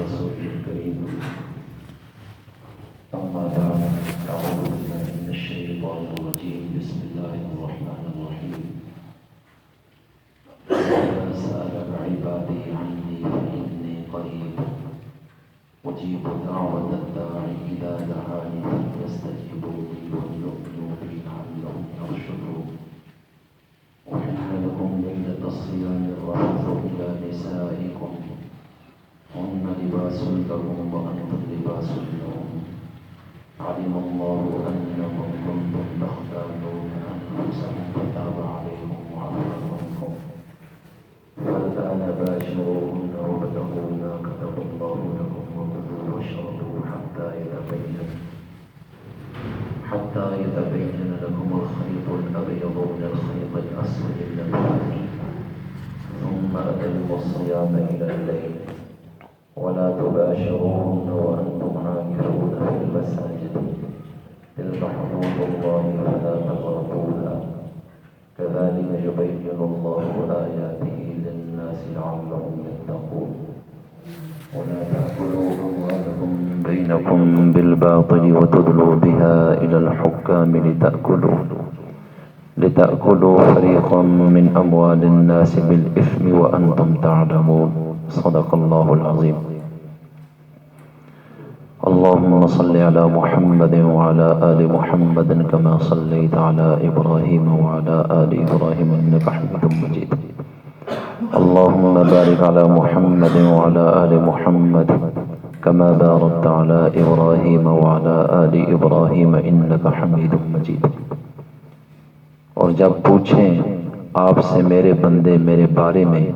ورسوله الكريم. أما بعد، أعوذ بالله من الشيطان الرجيم. بسم الله الرحمن الرحيم. وإذا سألك عبادي عني فإني قريب أجيب دعوة الداع إذا دعاني فليستجيبوا لي وليؤمنوا بي لعلهم يرشدون. أحل لكم ليلة الصيام الرفث إلى نسائكم هن لباس لكم وأنتم لباس لهم. علم الله أنكم كنتم تختانون أنفسكم فتاب عليكم وعفى عنكم. فالآن باشروهن وابتغوا ما كتب الله لكم وكلوا واشربوا حتى يتبين لكم الخيط الأبيض من الخيط الأسود من الفجر، ثم أتموا الصيام إلى الليل. ولا تباشروهن وأنتم عاكفون في المساجد، تلك حدود الله فلا تقربوها. كذلك يبين الله آياته للناس لعلهم يتقون. ولا تأكلوا أموالكم بينكم بالباطل وتدلوا بها إلى الحكام لتأكلوا فريقا من أموال الناس بالإثم وأنتم تعلمون. صدق الله العظيم. اللهم صل على محمد وعلى آل محمد كما صليت على إبراهيم وعلى آل إبراهيم إنك حميد مجيد. اللهم بارك على محمد وعلى آل محمد كما باركت على إبراهيم وعلى آل إبراهيم إنك حميد مجيد. اور جب پوچھیں آپ سے میرے بندے میرے بارے میں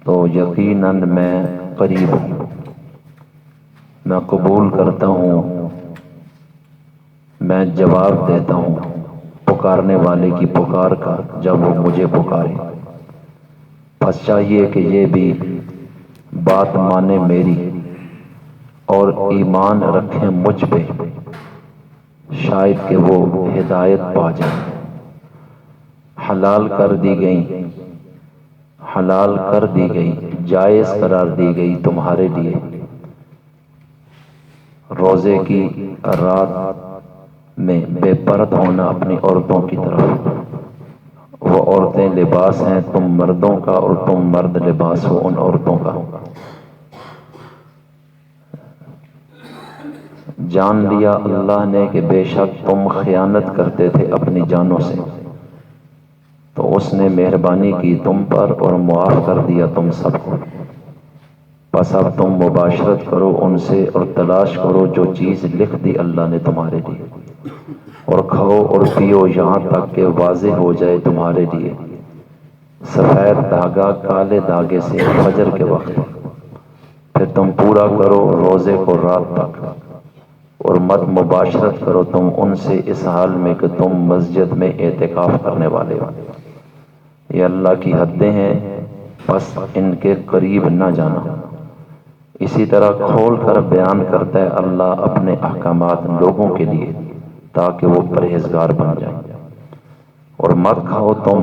تو یقیناً میں قریب ہوں، میں قبول کرتا ہوں، میں جواب دیتا ہوں پکارنے والے کی پکار کا جب وہ مجھے پکارے. بس چاہیے کہ یہ بھی بات مانے میری اور ایمان رکھیں مجھ پہ، شاید کہ وہ ہدایت پا جائیں. حلال کر دی گئی جائز قرار دی گئی تمہارے لیے روزے کی رات میں بے پرد ہونا اپنی عورتوں کی طرف. وہ عورتیں لباس ہیں تم مردوں کا اور تم مرد لباس ہو ان عورتوں کا. جان لیا اللہ نے کہ بے شک تم خیانت کرتے تھے اپنی جانوں سے، تو اس نے مہربانی کی تم پر اور معاف کر دیا تم سب کو. بس اب تم مباشرت کرو ان سے اور تلاش کرو جو چیز لکھ دی اللہ نے تمہارے لیے، اور کھاؤ اور پیو یہاں تک کہ واضح ہو جائے تمہارے لیے سفید دھاگا کالے دھاگے سے فجر کے وقت. پھر تم پورا کرو روزے کو رات تک، اور مت مباشرت کرو تم ان سے اس حال میں کہ تم مسجد میں اعتکاف کرنے والے ہو. یہ اللہ کی حدیں ہیں، بس ان کے قریب نہ جانا. اسی طرح کھول کر بیان کرتا ہے اللہ اپنے احکامات لوگوں کے لیے تاکہ وہ پرہیزگار بن جائیں. اور مت کھاؤ تم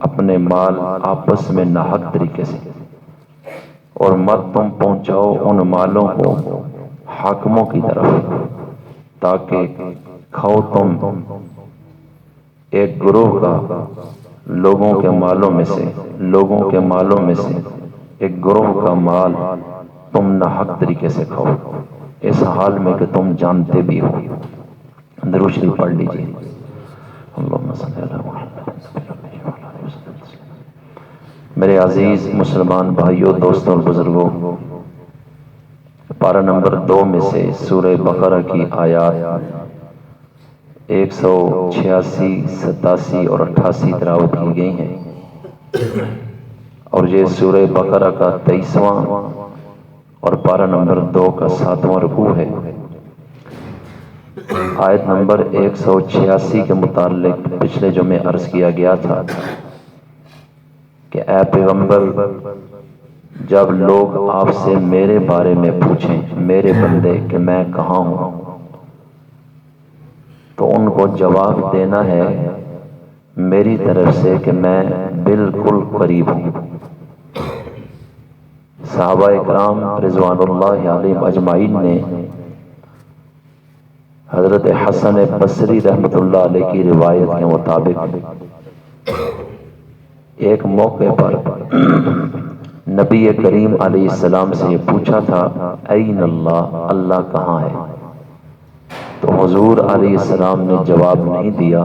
اپنے مال آپس میں ناحق طریقے سے، اور مت تم پہنچاؤ ان مالوں کو حاکموں کی طرف تاکہ کھاؤ تم ایک گروہ کا لوگوں کے مالوں میں سے ایک گروہ کا مال تم ناحق طریقے سے کھاؤ اس حال میں کہ تم جانتے بھی ہو. درود شریف پڑھ لیجیے. اللہم صلی علی محمد. میرے عزیز مسلمان بھائیوں، دوستوں اور بزرگوں، پارہ نمبر 2 میں سے سورہ بقرہ کی آیات 186، 87 اور 88 تلاوت کی گئی ہیں، اور یہ سورہ بقرہ کا 23واں اور پارہ نمبر 2 کا 7واں رکوع ہے. آیت نمبر 186 کے متعلق پچھلے جمعے عرض کیا گیا تھا کہ اے پیغمبر، جب لوگ آپ سے میرے بارے میں پوچھیں میرے بندے کہ میں کہاں ہوں، تو ان کو جواب دینا ہے میری طرف سے کہ میں بالکل قریب ہوں. صحابہ اکرام رضوان اللہ علیہم اجمعین نے حضرت حسن بصری رحمۃ اللہ علیہ کی روایت کے مطابق ایک موقع پر نبی کریم علیہ السلام سے یہ پوچھا تھا این اللہ، اللہ کہاں ہے؟ تو حضور علیہ السلام نے جواب نہیں دیا،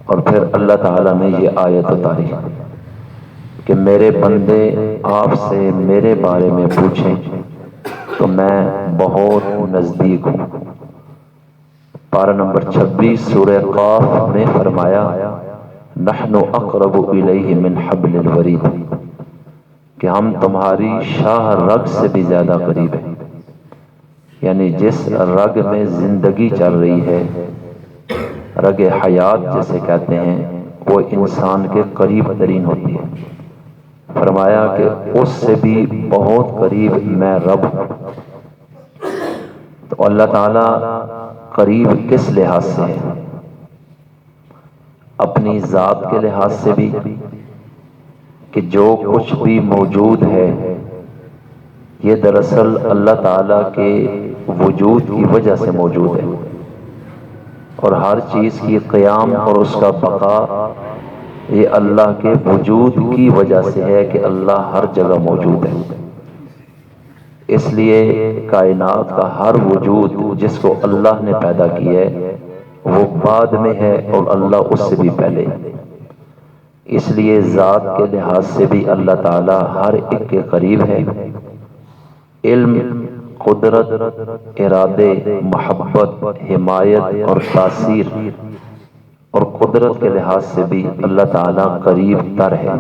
اور پھر اللہ تعالیٰ نے یہ آیت اتاری کہ میرے بندے آپ سے میرے بارے میں پوچھیں تو میں بہت نزدیک ہوں۔ پارہ نمبر 26 سورہ قاف میں فرمایا نحن اقرب الیہ من حبل الورید، کہ ہم تمہاری شاہ رگ سے بھی زیادہ قریب ہیں، یعنی جس رگ میں زندگی چل رہی ہے، رگ حیات جسے کہتے ہیں، وہ انسان کے قریب ترین ہوتی ہے۔ فرمایا کہ اس سے بھی بہت قریب میں رب ہوں۔ تو اللہ تعالیٰ قریب کس لحاظ سے ہے؟ اپنی ذات کے لحاظ سے بھی، کہ جو کچھ بھی موجود ہے یہ دراصل اللہ تعالیٰ کے وجود کی وجہ سے موجود ہے، اور ہر چیز کی قیام اور اس کا بقا یہ اللہ کے وجود کی وجہ سے ہے کہ اللہ ہر جگہ موجود ہے۔ اس لیے کائنات کا ہر وجود جس کو اللہ نے پیدا کیا ہے وہ بعد میں ہے اور اللہ اس سے بھی پہلے ہے۔ اس لیے ذات کے لحاظ سے بھی اللہ تعالیٰ ہر ایک کے قریب ہے۔ علم، قدرت، ارادے، محبت، حمایت اور تاثیر اور قدرت کے لحاظ سے بھی اللہ تعالیٰ قریب تر ہے،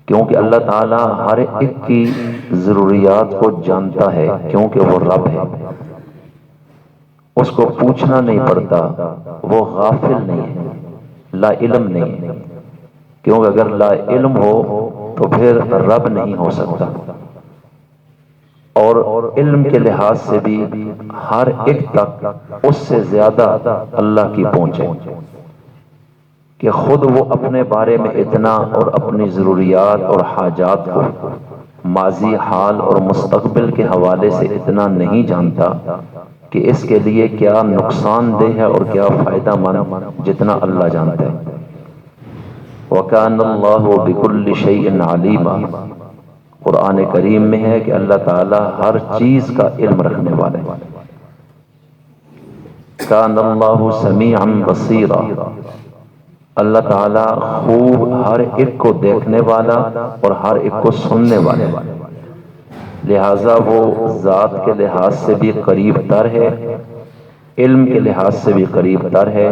کیونکہ اللہ تعالیٰ ہر ایک کی ضروریات کو جانتا ہے، کیونکہ وہ رب ہے۔ اس کو پوچھنا نہیں پڑتا، وہ غافل نہیں ہے، لا علم نہیں ہے، کیونکہ اگر لا علم ہو تو پھر رب نہیں ہو سکتا۔ اور علم کے لحاظ سے بھی ہر ایک تک اس سے زیادہ اللہ کی پہنچ ہے، کہ خود وہ اپنے بارے میں اتنا اور اپنی ضروریات اور حاجات کو ماضی، حال اور مستقبل کے حوالے سے اتنا نہیں جانتا کہ اس کے لیے کیا نقصان دہ ہے اور کیا فائدہ مند، جتنا اللہ جانتا ہے۔ وَكَانَ اللَّهُ بِكُلِّ شَيْءٍ عَلِيمًا، قرآن کریم میں ہے کہ اللہ تعالیٰ ہر چیز کا علم رکھنے والے ہیں۔ كَانَ اللَّهُ سَمِيعًا بَصِيرًا، اللہ تعالیٰ خوب ہر ایک کو دیکھنے والا اور ہر ایک کو سننے والا، لہٰذا وہ ذات کے لحاظ سے بھی قریب تر ہے، علم کے لحاظ سے بھی قریب تر ہے،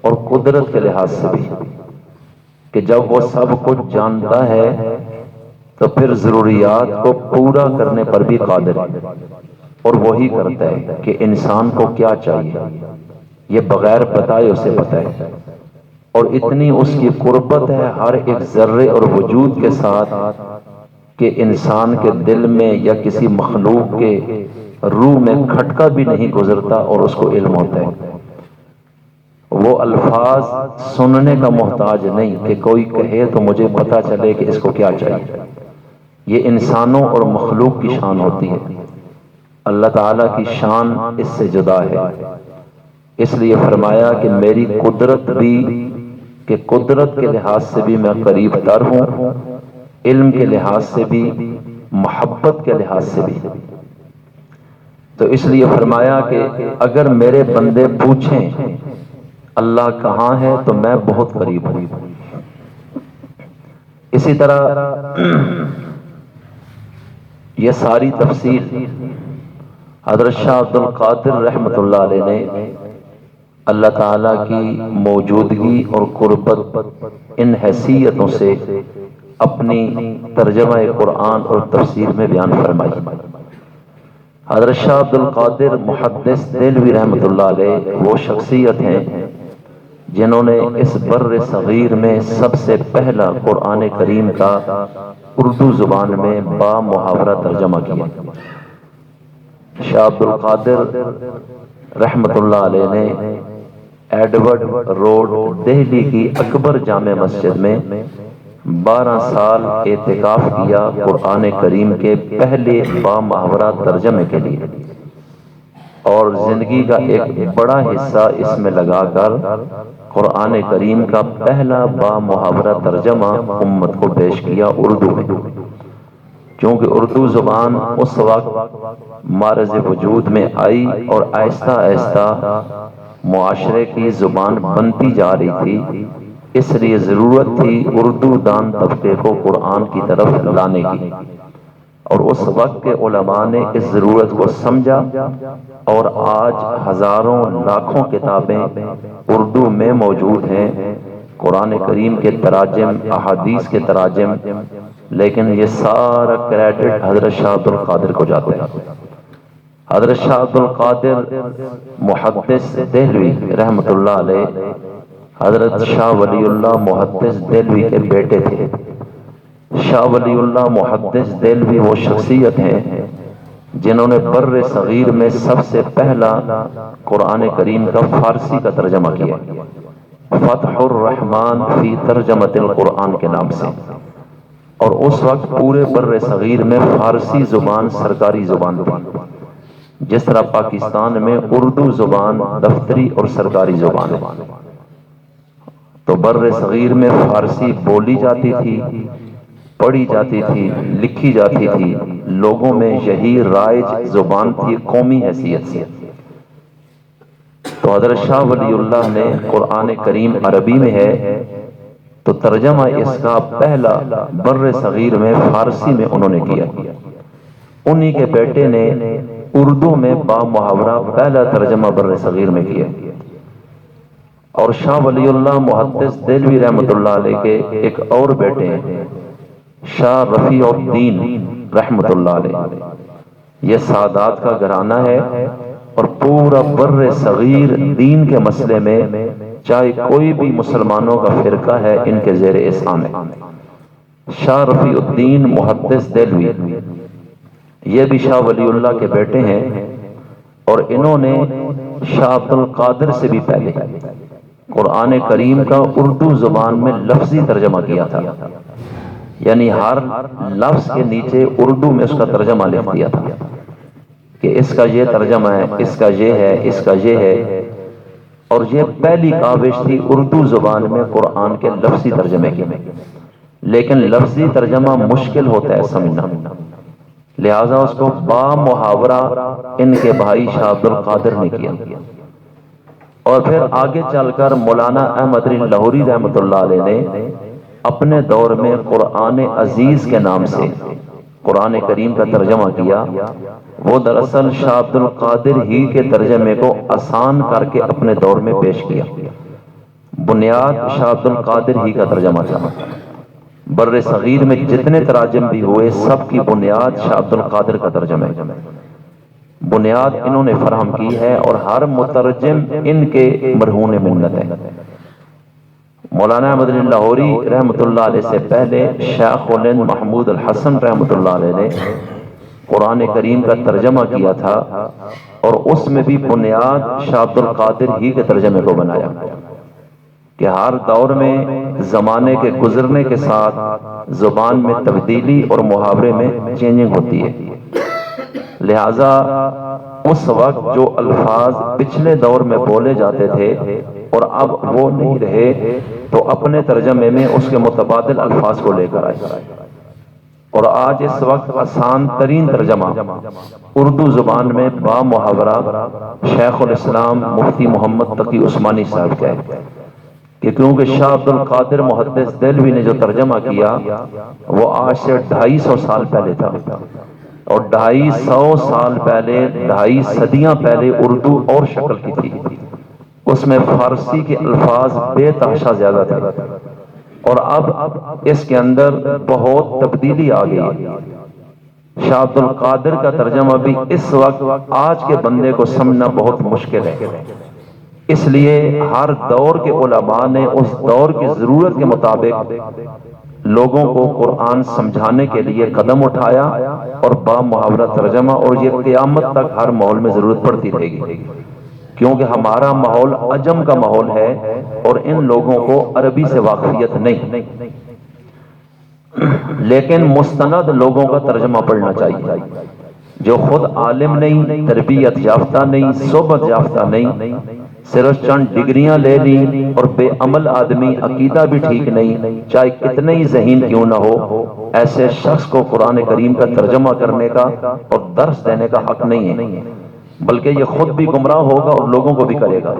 اور قدرت کے لحاظ سے بھی، کہ جب وہ سب کچھ جانتا ہے تو پھر ضروریات کو پورا کرنے پر بھی قادر ہے، اور وہی کرتا ہے کہ انسان کو کیا چاہیے یہ بغیر بتائے اسے پتہ ہے، اور اتنی اس کی قربت ہے ہر ایک ذرے اور وجود کے ساتھ کہ انسان کے دل میں یا کسی مخلوق کے روح میں کھٹکا بھی نہیں گزرتا اور اس کو علم ہوتا ہے۔ وہ الفاظ سننے کا محتاج نہیں کہ کوئی کہے تو مجھے پتا چلے کہ اس کو کیا چاہیے، یہ انسانوں اور مخلوق کی شان ہوتی ہے، اللہ تعالیٰ کی شان اس سے جدا ہے۔ اس لیے فرمایا کہ میری قدرت بھی، کہ قدرت کے لحاظ سے بھی میں قریب تر ہوں، علم کے لحاظ سے بھی، محبت کے لحاظ سے بھی۔ تو اس لیے فرمایا کہ اگر میرے بندے پوچھیں اللہ کہاں ہے تو میں بہت قریب ہوں۔ اسی طرح یہ ساری تفصیل حضرت شاہ عبد القادر رحمۃ اللہ علیہ نے اللہ تعالیٰ کی موجودگی اور قربت ان حیثیتوں سے اپنی ترجمہ قرآن اور تفسیر میں بیان فرمائی۔ حضرت شاہ عبد القادر محدث دہلوی رحمۃ اللہ علیہ وہ شخصیت ہیں جنہوں نے اس بر صغیر میں سب سے پہلا قرآن کریم کا اردو زبان میں با محاورہ ترجمہ کیا۔ شاہ عبد القادر رحمۃ اللہ علیہ نے ایڈورڈ روڈ دہلی کی اکبر جامع مسجد میں 12 سال اعتکاف کیا قرآن کریم کے پہلے بامحاورہ ترجمے کے لیے، اور زندگی کا ایک بڑا حصہ اس میں لگا کر قرآن کریم کا پہلا بامحاورہ ترجمہ امت کو پیش کیا اردو میں، کیونکہ اردو زبان اس وقت معرض وجود میں آئی اور آہستہ آہستہ معاشرے کی زبان بنتی جا رہی تھی، اس لیے ضرورت تھی اردو دان طبقے کو قرآن کی طرف لانے کی، اور اس وقت کے علماء نے اس ضرورت کو سمجھا، اور آج ہزاروں لاکھوں کتابیں اردو میں موجود ہیں، قرآن کریم کے تراجم، احادیث کے تراجم، لیکن یہ سارا کریڈٹ حضرت شاہ عبد القادر کو جاتا ہے۔ حضرت شاہ عبد القادر محدث دہلوی رحمۃ اللہ علیہ، حضرت شاہ ولی اللہ محدث دہلوی کے بیٹے تھے۔ شاہ ولی اللہ محدث دہلوی وہ شخصیت ہیں جنہوں نے بر صغیر میں سب سے پہلا قرآن کریم کا فارسی کا ترجمہ کیا، فتح الرحمن فی ترجمۃ القرآن کے نام سے، اور اس وقت پورے بر صغیر میں فارسی زبان سرکاری زبان تھی، جس طرح پاکستان میں اردو زبان دفتری اور سرکاری زبان ہے، تو بر صغیر میں فارسی بولی جاتی تھی، پڑھی جاتی تھی، لکھی جاتی تھی، لوگوں میں یہی رائج زبان تھی قومی حیثیت سے۔ تو حضرت شاہ ولی اللہ نے قرآن کریم عربی میں ہے تو ترجمہ اس کا پہلا بر صغیر میں فارسی میں انہوں نے کیا، انہی کے بیٹے نے اردو میں بامحاورہ پہلا ترجمہ بر صغیر میں کیا، اور شاہ ولی اللہ محدث دہلوی رحمۃ اللہ علیہ کے ایک اور بیٹے ہیں، شاہ رفیع الدین رحمۃ اللہ علیہ، یہ سادات کا گھرانہ ہے، اور پورا بر صغیر دین کے مسئلے میں چاہے کوئی بھی مسلمانوں کا فرقہ ہے ان کے زیر احسان ہے۔ شاہ رفیع الدین محدث دہلوی یہ بھی شاہ ولی اللہ کے بیٹے ہیں، اور انہوں نے شاہ عبد القادر سے بھی پہلے قرآن کریم کا اردو زبان میں لفظی ترجمہ کیا تھا، یعنی ہر لفظ کے نیچے اردو میں اس کا ترجمہ لکھ دیا تھا کہ اس کا یہ ترجمہ ہے، اس کا یہ ہے، اس کا یہ ہے، اور یہ پہلی کاوش تھی اردو زبان میں قرآن کے لفظی ترجمے کی، لیکن لفظی ترجمہ مشکل ہوتا ہے سمجھنا، لہٰذا اس کو بامحاورہ ان کے بھائی شاہ عبد القادر نے کیا، اور پھر آگے چل کر مولانا احمد علی لاہوری رحمۃ اللہ علیہ نے اپنے دور میں قرآن عزیز کے نام سے قرآن کریم کا ترجمہ کیا، وہ دراصل شاہ عبد القادر ہی کے ترجمے کو آسان کر کے اپنے دور میں پیش کیا، بنیاد شاہ عبد القادر ہی کا ترجمہ تھا، بر صغیر میں جتنے تراجم بھی ہوئے سب کی بنیاد شاہ عبد القادر کا ترجمہ ہے، بنیاد انہوں نے فراہم کی ہے، اور ہر مترجم ان کے مرہون منت ہے۔ مولانا احمد علی لاہوری رحمۃ اللہ علیہ سے پہلے شیخ الہند محمود الحسن رحمۃ اللہ علیہ نے قرآن کریم کا ترجمہ کیا تھا، اور اس میں بھی بنیاد شاہ عبد القادر ہی کے ترجمے کو بنایا کہ ہر دور میں زمانے کے گزرنے کے ساتھ زبان میں تبدیلی اور محاورے میں چینجنگ ہوتی ہے، لہٰذا اس وقت جو الفاظ پچھلے دور میں بولے جاتے تھے اور اب وہ نہیں رہے تو اپنے ترجمے میں اس کے متبادل الفاظ کو لے کر آئے، اور آج اس وقت آسان ترین ترجمہ اردو زبان میں بامحاورہ شیخ الاسلام مفتی محمد تقی عثمانی صاحب کا ہے، کہ کیونکہ شاہ عبد القادر محدث دہلوی نے جو ترجمہ کیا وہ آج سے 250 سال پہلے تھا، اور 250 سال پہلے، 2.5 صدیاں پہلے اردو اور شکل کی تھی، اس میں فارسی کے الفاظ بے تحاشا زیادہ تھے، اور اب اس کے اندر بہت تبدیلی آ گئی۔ شاہ عبد القادر کا ترجمہ بھی اس وقت آج کے بندے کو سمجھنا بہت مشکل ہے، اس لیے ہر دور کے علماء نے اس دور کی ضرورت کے مطابق لوگوں کو قرآن سمجھانے کے لیے قدم اٹھایا، اور بامحاورہ ترجمہ، اور یہ قیامت تک ہر ماحول میں ضرورت پڑتی رہے گی، کیونکہ ہمارا ماحول عجم کا ماحول ہے اور ان لوگوں کو عربی سے واقفیت نہیں، لیکن مستند لوگوں کا ترجمہ پڑھنا چاہیے، جو خود عالم نہیں، تربیت یافتہ نہیں، صحبت یافتہ نہیں، صرف چند ڈگریاں لے لی اور بے عمل آدمی، عقیدہ بھی ٹھیک نہیں، چاہے کتنے ہی ذہین کیوں نہ ہو، ایسے شخص کو قرآن کریم کا ترجمہ کرنے کا اور درس دینے کا حق نہیں ہے، بلکہ یہ خود بھی گمراہ ہوگا اور لوگوں کو بھی کرے گا۔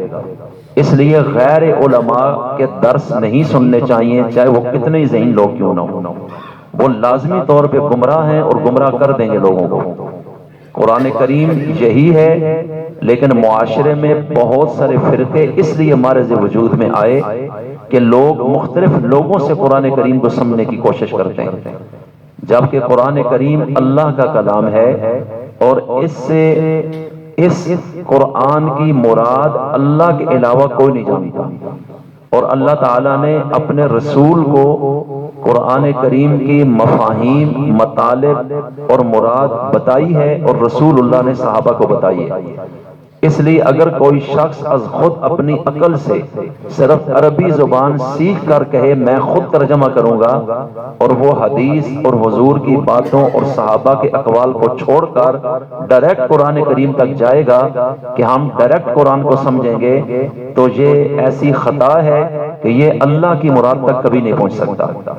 اس لیے غیر علماء کے درس نہیں سننے چاہیے، چاہے وہ کتنے ہی ذہین لوگ کیوں نہ ہو، وہ لازمی طور پہ گمراہ ہیں اور گمراہ کر دیں گے لوگوں کو۔ قرآن کریم یہی ہے، لیکن معاشرے میں بہت سارے فرقے اس لیے معرض وجود میں آئے کہ لوگ مختلف لوگوں سے قرآن کریم کو سمجھنے کی کوشش کرتے ہیں، جبکہ قرآن کریم اللہ کا کلام ہے، اور اس قرآن کی مراد اللہ کے علاوہ کوئی نہیں جانتا، اور اللہ تعالیٰ نے اپنے رسول کو قرآن کریم کی مفاہیم، مطالب اور مراد بتائی ہے، اور رسول اللہ نے صحابہ کو بتائی ہے۔ اس لیے اگر کوئی شخص از خود اپنی عقل سے صرف عربی زبان سیکھ کر کہے میں خود ترجمہ کروں گا، اور وہ حدیث اور حضور کی باتوں اور صحابہ کے اقوال کو چھوڑ کر ڈائریکٹ قرآن کریم تک جائے گا کہ ہم ڈائریکٹ قرآن کو سمجھیں گے، تو یہ ایسی خطا ہے کہ یہ اللہ کی مراد تک کبھی نہیں پہنچ سکتا۔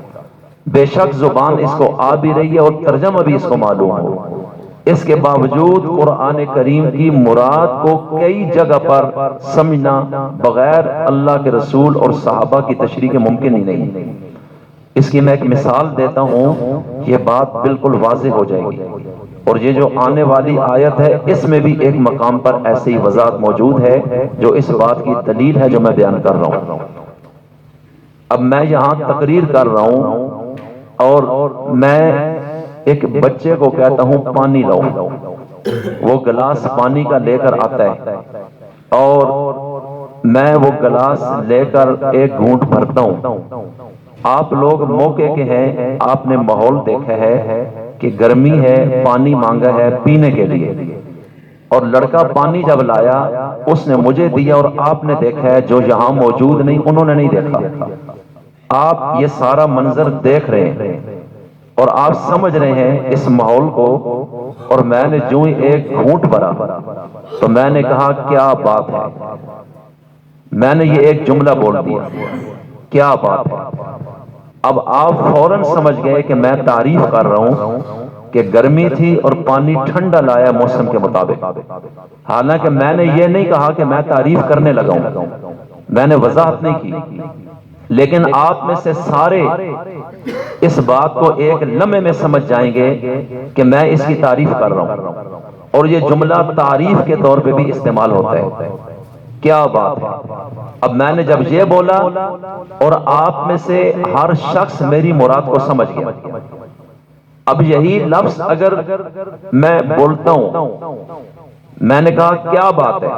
بے شک زبان اس کو آ بھی رہی ہے اور ترجمہ بھی اس کو معلوم ہو، اس کے باوجود قرآن کریم کی مراد کو کئی جگہ پر سمجھنا بغیر اللہ کے رسول اور صحابہ کی تشریح کے ممکن ہی نہیں۔ اس کی میں ایک مثال دیتا ہوں، یہ بات بالکل واضح ہو جائے گی، اور یہ جو آنے والی آیت ہے اس میں بھی ایک مقام پر ایسی وضاحت موجود ہے جو اس بات کی دلیل ہے جو میں بیان کر رہا ہوں۔ اب میں یہاں تقریر کر رہا ہوں اور میں ایک بچے کو کہتا ہوں پانی لاؤ، وہ گلاس پانی کا لے کر آتا ہے، اور میں وہ گلاس لے کر ایک گھونٹ بھرتا ہوں۔ آپ لوگ موقع کے ہیں، آپ نے ماحول دیکھا ہے کہ گرمی ہے، پانی مانگا ہے پینے کے لیے، اور لڑکا پانی جب لایا اس نے مجھے دیا، اور آپ نے دیکھا ہے جو یہاں موجود نہیں انہوں نے نہیں دیکھا۔ آپ یہ سارا منظر دیکھ رہے ہیں اور آپ سمجھ رہے ہیں اس ماحول کو، اور میں نے جو ہی ایک گھونٹ بھرا تو میں نے کہا کیا بات ہے، میں نے یہ ایک جملہ بول دیا، کیا بات ہے۔ اب آپ فوراً سمجھ گئے کہ میں تعریف کر رہا ہوں کہ گرمی تھی اور پانی ٹھنڈا لایا موسم کے مطابق، حالانکہ میں نے یہ نہیں کہا کہ میں تعریف کرنے لگا ہوں، میں نے وضاحت نہیں کی، لیکن آپ میں سے سارے اس بات کو ایک لمحے میں سمجھ جائیں گے کہ میں اس کی تعریف کر رہا ہوں، اور یہ جملہ تعریف کے طور پہ بھی استعمال ہوتا ہے، کیا بات ہے۔ اب میں نے جب یہ بولا اور آپ میں سے ہر شخص میری مراد کو سمجھ گیا، اب یہی لفظ اگر میں بولتا ہوں، میں نے کہا کیا بات ہے،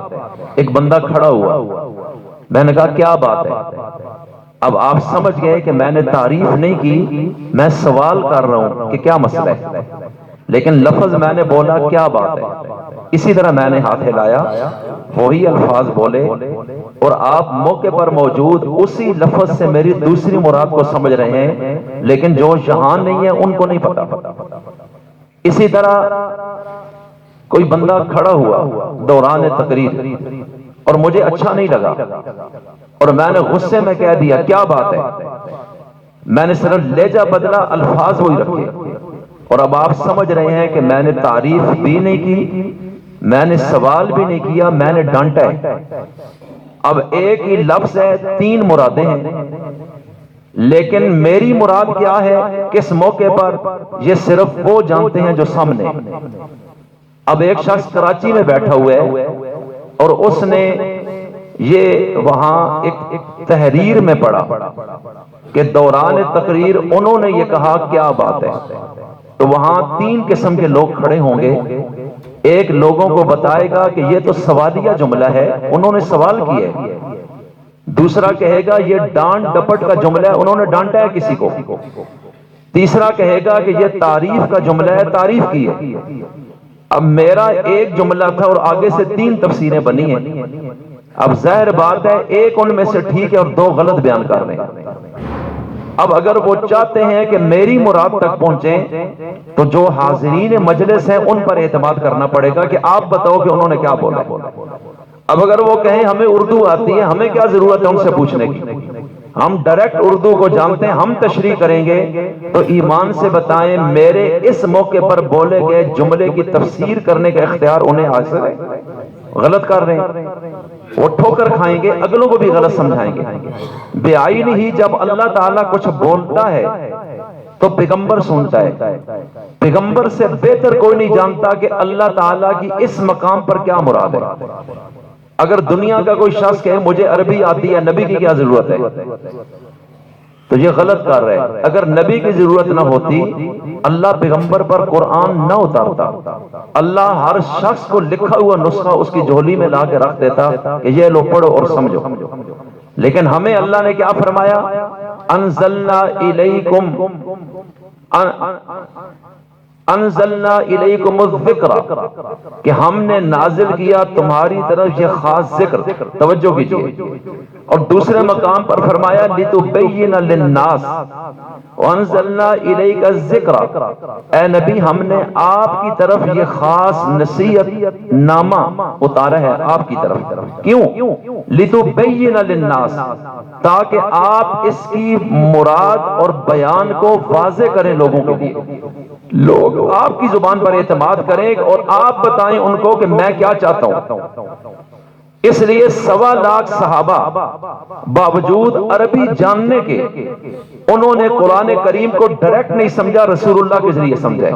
ایک بندہ کھڑا ہوا، میں نے کہا کیا بات ہے، اب آپ سمجھ گئے کہ میں نے تعریف نہیں کی، میں سوال کر رہا ہوں کہ کیا مسئلہ ہے، لیکن لفظ میں نے بولا کیا بات ہے۔ اسی طرح میں نے ہاتھ ہلایا، وہی الفاظ بولے، اور آپ موقع پر موجود اسی لفظ سے میری دوسری مراد کو سمجھ رہے ہیں، لیکن جو یہاں نہیں ہے ان کو نہیں پتا۔ اسی طرح کوئی بندہ کھڑا ہوا دوران تقریر اور مجھے اچھا نہیں لگا، اور میں نے غصے میں کہہ دیا کیا بات ہے، میں نے صرف لہجہ بدلا، الفاظ وہی رکھے، اور اب آپ سمجھ رہے ہیں کہ میں نے تعریف بھی نہیں کی، میں نے سوال بھی نہیں کیا، میں نے ڈانٹا ہے۔ اب ایک ہی لفظ ہے، تین مرادیں ہیں، لیکن میری مراد کیا ہے کس موقع پر، یہ صرف وہ جانتے ہیں جو سامنے۔ اب ایک شخص کراچی میں بیٹھا ہوا ہے اور اس نے یہ وہاں ایک تحریر میں پڑھا کہ دوران تقریر انہوں نے یہ کہا کیا بات ہے، تو وہاں تین قسم کے لوگ کھڑے ہوں گے، ایک لوگوں کو بتائے گا کہ یہ تو سوالیہ جملہ ہے، انہوں نے سوال کیا ہے، دوسرا کہے گا یہ ڈانٹ ڈپٹ کا جملہ ہے، انہوں نے ڈانٹا ہے کسی کو، تیسرا کہے گا کہ یہ تعریف کا جملہ ہے، تعریف کی ہے۔ اب میرا ایک جملہ تھا اور آگے سے تین تفسیریں بنی ہیں، اب ظاہر بات ہے ایک ان میں سے ٹھیک ہے اور دو غلط بیان کر رہے ہیں۔ اب اگر وہ چاہتے ہیں کہ میری مراد تک پہنچیں تو جو حاضرین مجلس ہیں ان پر اعتماد کرنا پڑے گا کہ آپ بتاؤ کہ انہوں نے کیا بولا۔ اب اگر وہ کہیں ہمیں اردو آتی ہے، ہمیں کیا ضرورت ہے ان سے پوچھنے کی، ہم ڈائریکٹ اردو کو جانتے ہیں، ہم تشریح کریں گے۔ تو ایمان سے بتائیں میرے اس موقع پر بولے گئے جملے کی تفسیر کرنے کا اختیار انہیں حاصل ہے؟ غلط کر رہے ہیں، وہ ٹھوکر کھائیں گے، اگلوں کو بھی غلط سمجھائیں گے۔ بے آئین ہی جب اللہ تعالیٰ کچھ بولتا ہے تو پیغمبر سنتا ہے، پیغمبر سے بہتر کوئی نہیں جانتا کہ اللہ تعالیٰ کی اس مقام پر کیا مراد ہے۔ اگر دنیا کا کوئی شخص کہے مجھے عربی آتی ہے، نبی کی کیا ضرورت ہے، تو یہ غلط کر رہے ہیں۔ اگر نبی کی ضرورت نہ ہوتی اللہ پیغمبر پر قرآن نہ اتارتا، اللہ ہر شخص کو لکھا ہوا نسخہ اس کی جھولی میں لا کے رکھ دیتا کہ یہ لو پڑھو اور سمجھو۔ لیکن ہمیں اللہ نے کیا فرمایا؟ انزلنا الیکم انزلنا الیکم الذکر، کہ ہم نے نازل کیا تمہاری طرف یہ خاص ذکر۔ توجہ کیجئے، اور دوسرے مقام پر فرمایا لتبین للناس وانزلنا الیک الذکر، اے نبی ہم نے آپ کی طرف یہ خاص نصیحت نامہ اتارا ہے آپ کی طرف۔ کیوں؟ لتبین للناس، تاکہ آپ اس کی مراد اور بیان کو واضح کریں لوگوں کے لیے، لوگ آپ کی زبان پر اعتماد کریں اور آپ بتائیں ان کو کہ میں کیا چاہتا ہوں۔ اس لیے 1.25 لاکھ صحابہ باوجود عربی جاننے کے انہوں نے قرآن کریم کو ڈائریکٹ نہیں سمجھا، رسول اللہ کے ذریعے سمجھا،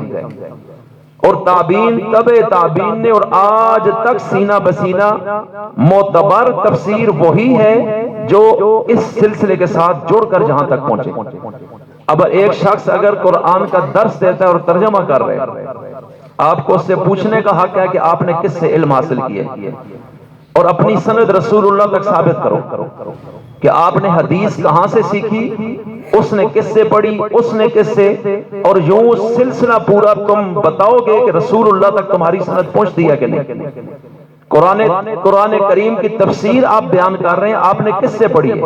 اور تابعین تبع تابعین نے، اور آج تک سینہ بسینہ معتبر تفسیر وہی ہے جو اس سلسلے کے ساتھ جڑ کر جہاں تک پہنچے۔ اب ایک شخص اگر قرآن کا درس دیتا ہے اور ترجمہ کر رہے ہیں، آپ کو اس سے پوچھنے کا حق ہے کہ آپ نے کس سے علم حاصل کیا ہے، اور اپنی سند رسول اللہ تک ثابت کرو کہ آپ نے حدیث کہاں سے سیکھی، اس نے کس سے پڑھی، اس نے کس سے، اور یوں سلسلہ پورا تم بتاؤ گے کہ رسول اللہ تک تمہاری سند پہنچتی ہے کہ نہیں۔ قرآن کریم کی تفسیر آپ بیان کر رہے ہیں، آپ نے کس سے پڑھی ہے؟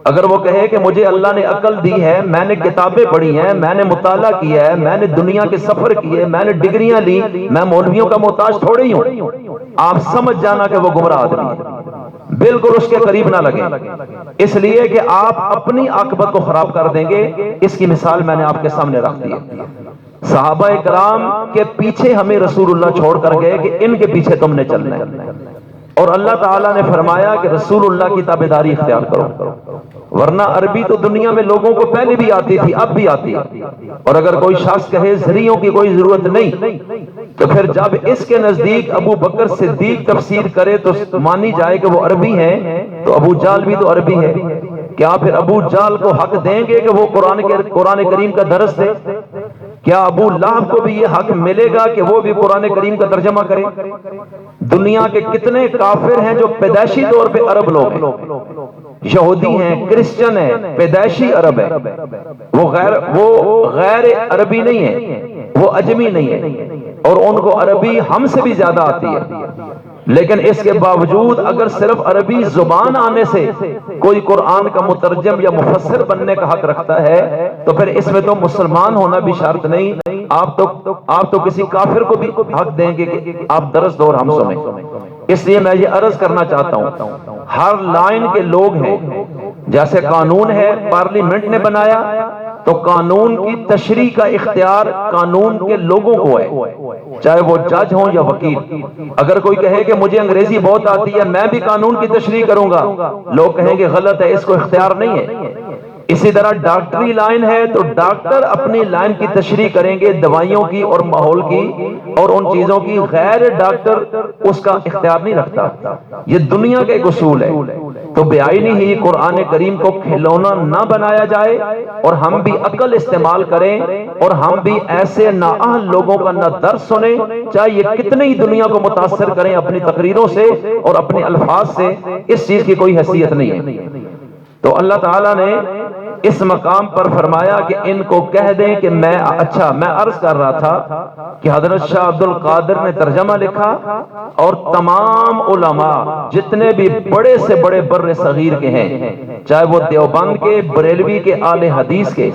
اگر وہ کہے کہ مجھے اللہ نے عقل دی ہے، میں نے کتابیں پڑھی ہیں، میں نے مطالعہ کیا ہے، میں نے دنیا کے سفر کیے، میں نے ڈگریاں لی، میں مولویوں کا محتاج تھوڑے ہی ہوں، آپ سمجھ جانا کہ وہ گمراہ آدمی ہے، بالکل اس کے قریب نہ لگیں، اس لیے کہ آپ اپنی عاقبت کو خراب کر دیں گے۔ اس کی مثال میں نے آپ کے سامنے رکھ دی ہے۔ صحابہ کرام کے پیچھے ہمیں رسول اللہ چھوڑ کر گئے کہ ان کے پیچھے تم نے چلنا ہے، اور اللہ تعالیٰ نے فرمایا کہ رسول اللہ کی تابعداری اختیار کرو، ورنہ عربی تو دنیا میں لوگوں کو پہلے بھی آتی تھی، اب بھی آتی ہے، اور اگر کوئی شخص کہے ذریعوں کی کوئی ضرورت نہیں، تو پھر جب اس کے نزدیک ابو بکر صدیق تفسیر کرے تو مانی جائے کہ وہ عربی ہیں، تو ابو جہل بھی تو عربی ہے، کیا پھر ابو جہل کو حق دیں گے کہ وہ قرآن کریم کا درس دے؟ کیا ابو لہب کو بھی یہ حق ملے گا کہ وہ بھی قرآن کریم کا ترجمہ کرے؟ دنیا کے کتنے کافر ہیں جو پیدائشی طور پہ عرب لوگ ہیں، یہودی ہیں، کرسچن ہیں، پیدائشی عرب ہے، وہ غیر عربی نہیں ہے، وہ عجمی نہیں ہے، اور ان کو عربی ہم سے بھی زیادہ آتی ہے، لیکن اس کے باوجود اگر صرف عربی زبان آنے سے کوئی قرآن کا مترجم یا مفسر بننے کا حق رکھتا ہے تو پھر اس میں تو مسلمان ہونا بھی شرط نہیں، آپ تو کسی کافر کو بھی حق دیں گے کہ آپ درس دو اور ہم سنیں۔ اس لیے میں یہ عرض کرنا چاہتا ہوں، ہر لائن کے لوگ ہیں، جیسے قانون ہے پارلیمنٹ نے بنایا تو قانون کی تشریح کا اختیار قانون کے لوگوں کو ہے، چاہے وہ جج ہوں یا وکیل۔ اگر کوئی کہے کہ مجھے انگریزی بہت آتی ہے میں بھی قانون کی تشریح کروں گا، لوگ کہیں گے غلط ہے، اس کو اختیار نہیں ہے۔ اسی طرح ڈاکٹری لائن ہے تو ڈاکٹر اپنی لائن کی تشریح کریں گے، دوائیوں کی اور ماحول کی اور ان چیزوں کی، غیر ڈاکٹر اس کا اختیار نہیں رکھتا۔ یہ دنیا کے ایک اصول ہے، تو بے آئینی ہی قرآن کریم کو کھلونا نہ بنایا جائے، اور ہم بھی عقل استعمال کریں، اور ہم بھی ایسے نااہل لوگوں کا نہ درس سنیں، چاہے یہ کتنے ہی دنیا کو متاثر کریں اپنی تقریروں سے اور اپنے الفاظ سے، اس چیز کی کوئی حیثیت نہیں ہے۔ تو اللہ تعالیٰ نے اس مقام پر فرمایا کہ ان کو کہہ دیں کہ میں عرض کر رہا تھا کہ حضرت شاہ عبد القادر نے ترجمہ لکھا اور تمام علماء جتنے بھی بڑے سے بڑے بر صغیر کے ہیں، چاہے وہ دیوبند کے، بریلوی کے، اہل حدیث کے،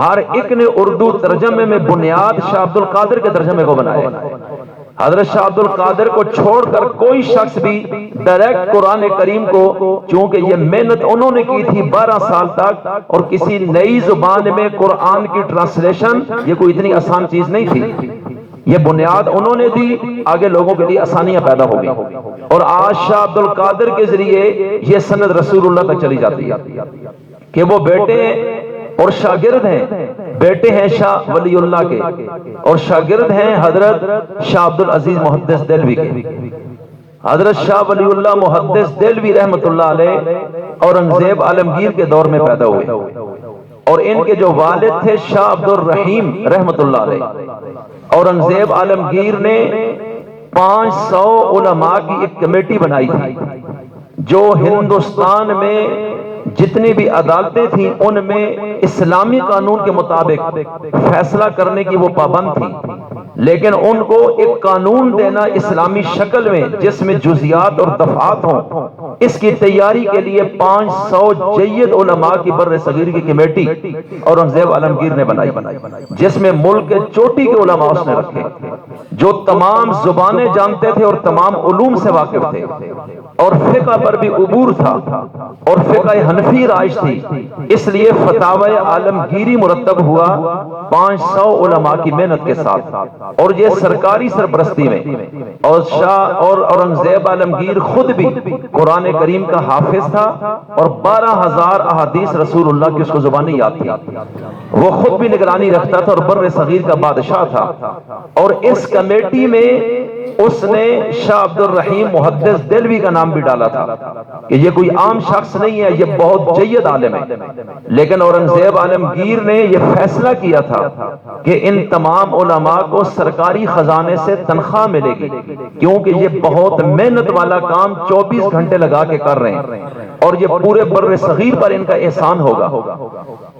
ہر ایک نے اردو ترجمے میں بنیاد شاہ عبد القادر کے ترجمے کو بنایا۔ حضرت شاہ عبد القادر کو چھوڑ کر کوئی شخص بھی ڈائریکٹ قرآن کریم کو، چونکہ یہ محنت انہوں نے کی تھی 12 سال تک، اور کسی نئی زبان میں قرآن کی ٹرانسلیشن یہ کوئی اتنی آسان چیز نہیں تھی، یہ بنیاد انہوں نے دی، آگے لوگوں کے لیے آسانیاں پیدا ہو گئی، اور آج شاہ عبد القادر کے ذریعے یہ سند رسول اللہ تک چلی جاتی ہے کہ وہ بیٹے اور شاگرد ہیں، بیٹے ہیں شاہ ولی اللہ کے اور شاگرد ہیں حضرت شاہ عبد العزیز محدث دہلوی کے۔ حضرت شاہ ولی اللہ محدث دہلوی رحمت اللہ علیہ اورنگزیب عالمگیر کے دور میں پیدا ہوئے، اور ان کے جو والد تھے شاہ عبد الرحیم رحمت اللہ علیہ، اورنگزیب عالمگیر نے 500 علماء کی ایک کمیٹی بنائی تھی جو ہندوستان میں جتنی بھی عدالتیں تھیں ان میں اسلامی قانون کے مطابق فیصلہ کرنے کی وہ پابند تھی، لیکن ان کو ایک قانون دینا اسلامی شکل میں جس میں جزیات اور دفعات ہوں، اس کی تیاری کے لیے 500 جید علماء کی بر صغیر کی کمیٹی اورنگزیب عالمگیر نے بنائی، جس میں ملک کے چوٹی کے علماء اس نے رکھے جو تمام زبانیں جانتے تھے اور تمام علوم سے واقف تھے، اور فقہ پر بھی عبور تھا، اور فقہ حنفی رائج تھی، اس لیے فتاوی عالمگیری مرتب ہوا 500 علماء کی محنت کے ساتھ، اور یہ سرکاری سرپرستی میں، اور شاہ اور اورنگزیب عالمگیر خود بھی قرآن کریم کا حافظ تھا، اور 12,000 احادیث رسول اللہ کی اس کو زبانی یاد تھی، وہ خود بھی نگرانی رکھتا تھا اور بر صغیر کا بادشاہ تھا، اور اس کمیٹی میں اس نے شاہ عبد الرحیم محدث دہلوی کا نام بھی ڈالا تھا کہ یہ کوئی عام شخص نہیں ہے، یہ بہت جید عالم ہے، لیکن اورنگزیب عالمگیر نے یہ فیصلہ کیا تھا کہ ان تمام علماء کو سرکاری خزانے سے تنخواہ ملے گی، کیونکہ یہ بہت محنت والا کام 24 گھنٹے لگا کے کر رہے ہیں، اور یہ پورے بر صغیر پر ان کا احسان ہوگا،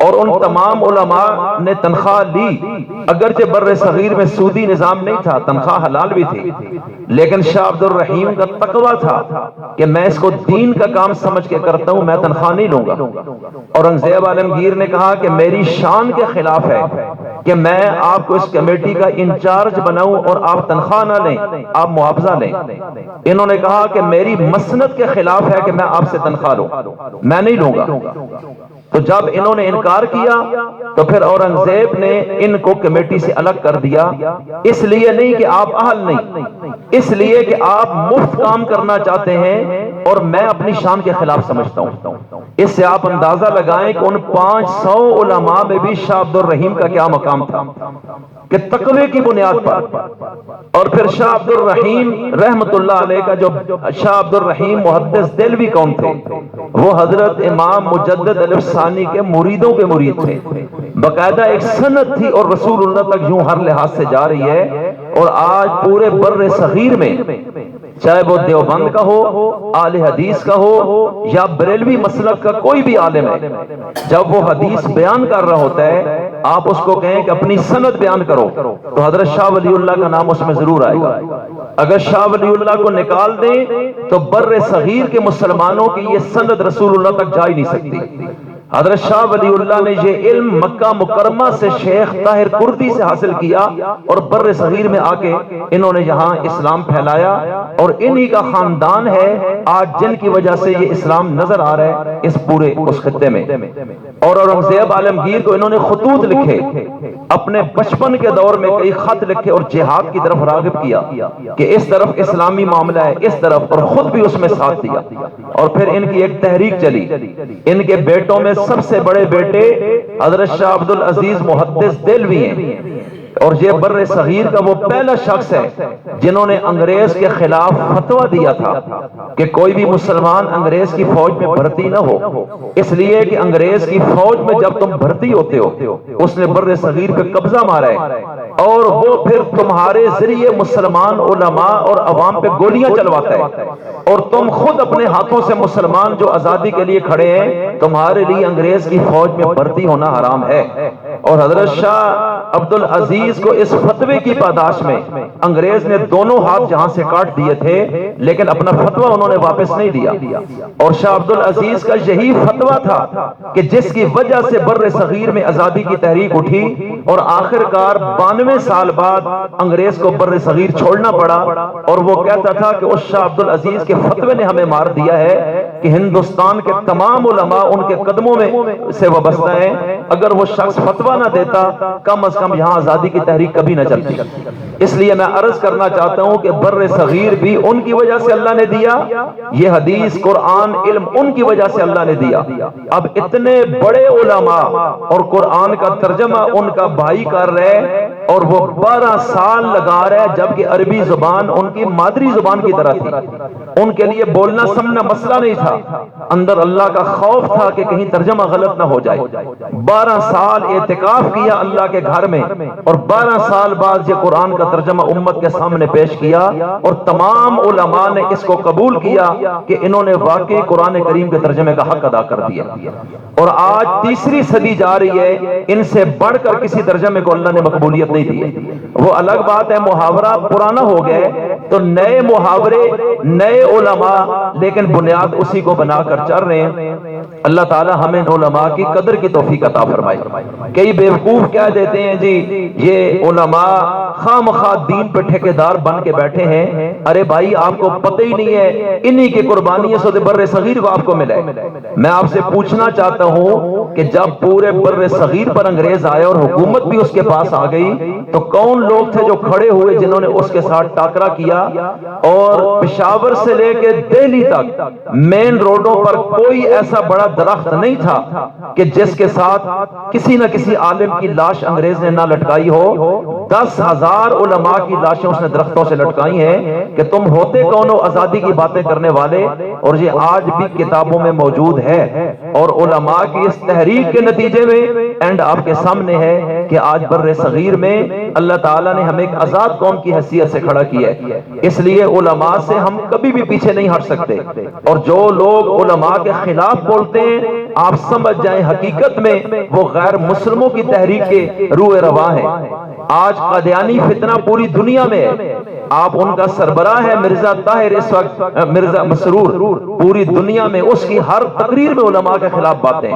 اور ان تمام علماء نے تنخواہ لی، اگرچہ بر صغیر میں سودی نظام نہیں تھا، تنخواہ حلال بھی تھی، لیکن شاہ عبد الرحیم کا تقویٰ تھا کہ میں اس کو دین کا کام سمجھ کے کرتا ہوں، میں تنخواہ نہیں لوں گا۔ اورنگزیب عالمگیر نے کہا کہ میری شان کے خلاف ہے کہ میں آپ کو اس کمیٹی کا انچارج بناؤں اور آپ تنخواہ نہ لیں، آپ معاوضہ لیں۔ انہوں نے کہا کہ میری مسند کے خلاف ہے کہ میں آپ سے تنخواہ لوں، میں نہیں لوں گا۔ تو جب انہوں نے انکار کیا تو پھر اورنگزیب نے ان کو کمیٹی سے الگ کر دیا، اس لیے نہیں کہ آپ اہل نہیں، اس لیے کہ آپ مفت کام کرنا چاہتے ہیں اور میں اپنی شان کے خلاف سمجھتا ہوں۔ اس سے آپ اندازہ لگائیں کہ ان 500 علماء میں بھی شاہ عبد الرحیم کا کیا مقام تھا کہ تقوی کی بنیاد پر۔ اور پھر شاہ عبد الرحیم رحمت اللہ علیہ کا جو شاہ عبد الرحیم محدث دہلوی کون تھے؟ وہ حضرت امام مجدد الف ثانی کے مریدوں کے مرید تھے، باقاعدہ ایک سند تھی اور رسول اللہ تک یوں ہر لحاظ سے جا رہی ہے، اور آج پورے بر صغیر میں چاہے وہ دیوبند کا ہو، اہل حدیث کا ہو یا بریلوی مسلک کا کوئی بھی عالم ہے، جب وہ حدیث بیان کر رہا ہوتا ہے آپ اس کو کہیں کہ اپنی سند بیان کرو تو حضرت شاہ ولی اللہ کا نام اس میں ضرور آئے گا۔ اگر شاہ ولی اللہ کو نکال دیں تو بر صغیر کے مسلمانوں کی یہ سند رسول اللہ تک جا ہی نہیں سکتی۔ حضرت شاہ ولی اللہ نے یہ علم مکہ مکرمہ سے شیخ طاہر کردی سے حاصل کیا، اور بر صغیر میں آ کے انہوں نے یہاں اسلام پھیلایا، اور انہی کا خاندان ہے آج جن کی وجہ سے یہ اسلام نظر آ رہا ہے اس پورے اس خطے میں۔ اور اورنگزیب عالمگیر کو انہوں نے خطوط لکھے، اپنے بچپن کے دور میں کئی خط لکھے اور جہاد کی طرف راغب کیا کہ اس طرف اسلامی معاملہ ہے، اس طرف، اور خود بھی اس میں ساتھ دیا۔ اور پھر ان کی ایک تحریک چلی، ان کے بیٹوں میں سب سے بڑے بیٹے حضرت شاہ عبد العزیز محدث دہلوی ہیں، اور یہ بر صغیر کا وہ پہلا شخص ہے جنہوں نے انگریز کے خلاف فتویٰ دیا تھا کہ کوئی بھی مسلمان انگریز کی فوج میں بھرتی نہ ہو، اس لیے کہ انگریز کی فوج میں جب تم بھرتی ہوتے ہو اس نے بر صغیر پہ قبضہ مارا ہے اور وہ پھر تمہارے ذریعے مسلمان علماء اور عوام پہ گولیاں چلواتا ہے، اور تم خود اپنے ہاتھوں سے مسلمان جو آزادی کے لیے کھڑے ہیں، تمہارے لیے انگریز کی فوج میں بھرتی ہونا حرام ہے۔ اور حضرت شاہ عبد العزیز کو اس فتوے کی پاداش میں انگریز نے دونوں ہاتھ جہاں سے کاٹ دیے تھے، لیکن اپنا فتویٰ انہوں نے واپس نہیں دیا۔ اور شاہ عبد العزیز کا یہی فتویٰ تھا کہ جس کی وجہ سے بر صغیر میں آزادی کی تحریک اٹھی اور آخر کار 92 سال بعد انگریز کو بر صغیر چھوڑنا پڑا، اور وہ کہتا تھا کہ اس شاہ عبد العزیز کے فتوے نے ہمیں مار دیا ہے کہ ہندوستان کے تمام علماء ان کے قدموں میں سے وابستہ ہیں، اگر وہ شخص فتویٰ نہ دیتا کم از کم یہاں آزادی کی تحریک کبھی نہ چلتی۔ اس لیے میں عرض کرنا چاہتا ہوں کہ بر صغیر بھی ان کی وجہ سے اللہ نے دیا، یہ حدیث قرآن علم ان کی وجہ سے اللہ نے دیا۔ اب اتنے بڑے علماء اور قرآن کا ترجمہ ان کا بھائی کر رہے اور وہ 12 سال لگا رہے، جبکہ عربی زبان ان کی مادری زبان کی طرح تھی، ان کے لیے بولنا سمجھنا مسئلہ نہیں تھا، اندر اللہ کا خوف تھا کہ کہیں ترجمہ غلط نہ ہو جائے۔ 12 سال اعتکاف کیا اللہ کے گھر میں، اور 12 سال بعد یہ قرآن کا ترجمہ امت کے سامنے پیش کیا، اور تمام علماء نے اس کو قبول کیا کہ انہوں نے واقعی قرآن کریم کے ترجمے کا حق ادا کر دیا۔ اور آج تیسری صدی جا رہی ہے، ان سے بڑھ کر کسی ترجمے کو اللہ نے مقبولیت نہیں دی۔ وہ الگ بات ہے محاورہ پرانا ہو گئے تو نئے محاورے نئے علماء، لیکن بنیاد اسی کو بنا کر چل رہے ہیں۔ اللہ تعالی ہمیں علماء کی قدر کی توفیق عطا فرمائے۔ کئی بیوقوف کہہ دیتے ہیں جی یہ علماء خواہ مخواہ دین پہ ٹھیکیدار بن کے بیٹھے ہیں، ارے بھائی آپ کو پتہ ہی نہیں ہے انہی کی قربانیوں سے بر صغیر کو آپ کو ملا ہے۔ میں آپ سے پوچھنا چاہتا ہوں کہ جب پورے بر صغیر پر انگریز آئے اور حکومت بھی اس کے پاس آ گئی تو کون لوگ تھے جو کھڑے ہوئے جنہوں نے اس کے ساتھ ٹاکرا کیا؟ اور پشاور سے لے کے دہلی تک مین روڈوں پر کوئی ایسا بڑا درخت نہیں تھا کہ جس کے ساتھ کسی نہ کسی عالم کی لاش انگریز نے نہ لٹکائی ہو۔ 10,000 علماء کی لاشیں اس نے درختوں سے لٹکائی ہیں کہ تم ہوتے کون ہو آزادی کی باتیں کرنے والے، اور یہ آج بھی کتابوں میں موجود ہے۔ اور علماء کی اس تحریک کے نتیجے میں اینڈ آپ کے سامنے ہے کہ آج بر صغیر میں اللہ تعالیٰ نے ہمیں ایک آزاد قوم کی حیثیت سے کھڑا کیا ہے۔ اس لیے علماء سے ہم کبھی بھی پیچھے نہیں ہٹ سکتے، اور جو لوگ علماء کے خلاف بولتے ہیں آپ سمجھ جائیں حقیقت میں وہ غیر مسلموں کی تحریک کے روح رواں ہیں۔ آج قادیانی فتنہ پوری دنیا میں ہے، آپ ان کا سربراہ ہے مرزا طاہر، اس وقت مرزا مسرور، پوری دنیا میں اس کی ہر تقریر میں علماء کے خلاف باتیں،